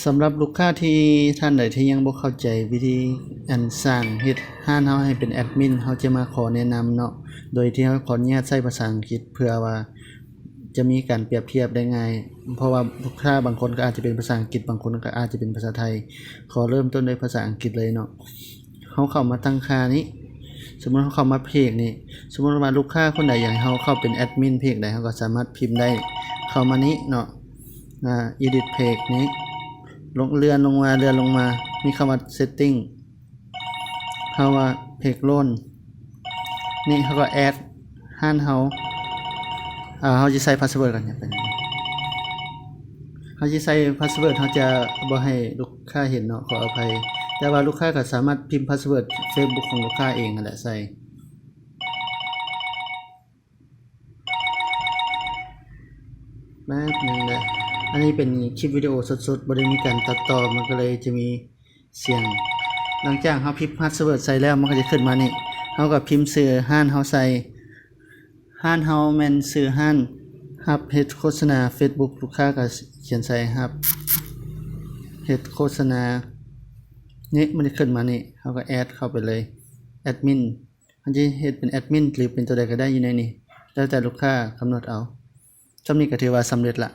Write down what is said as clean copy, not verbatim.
สำหรับลูกค้าที่ท่านใดที่ยังบ่เข้าใจวิธีสร้างเฮ็ดร้านเฮาให้เป็นแอดมินเฮาจะมาขอแนะนำเนาะโดยที่เฮาขออนุญาตใช้ภาษาอังกฤษเพื่อว่าจะมีการเปรียบเทียบได้ง่ายเพราะว่าลูกค้าบางคนก็อาจจะเป็นภาษาอังกฤษบางคนก็อาจจะเป็นภาษาไทยขอเริ่มต้นด้วยภาษาอังกฤษเลยเนาะเฮาเข้ามาตั้งค่านี้สมมุติเฮาเข้ามาเพจนี้สมมุติว่าลูกค้าคนใดอยากให้เฮาเข้าเป็นแอดมินเพจใดเฮาก็สามารถพิมพ์ได้เข้ามานี้เนาะedit page นี้เลื่อนลงมามีคำว่า setting คำว่า page loan นี่เขาก็ add ห้านเฮาเขาจะใส่ password ก่อนเนี่ยเป็นเขาจะใส่ password เขาจะบ่ให้ลูกค้าเห็นเนาะขออภัยแต่ว่าลูกค้าก็สามารถพิมพ์ password Facebook ของลูกค้าเองนั่นแหละใส่แป๊บนึงเลยอันนี้เป็นคลิปวิดีโอสดๆบ่ได้มีการตัดต่อมันก็เลยจะมีเสียงหลังจากเฮาพิมพ์ password ใส่แล้วมันก็จะขึ้นมานี่เฮาก็พิมพ์ชื่อร้านเฮาใส่ร้านเฮาแม่นชื่อร้านรับเฮ็ดโฆษณา Facebook ลูกค้าก็เขียนใส่รับเฮ็ดโฆษณานี่มันจะขึ้นมานี่เฮาก็แอดเข้าไปเลยแอดมินมันจะเฮ็ดเป็นแอดมินหรือเป็นตัวใดก็ได้อยู่ในนี้แล้วแต่ลูกค้ากำหนดเอาจำนี้ก็ถือว่าสำเร็จละ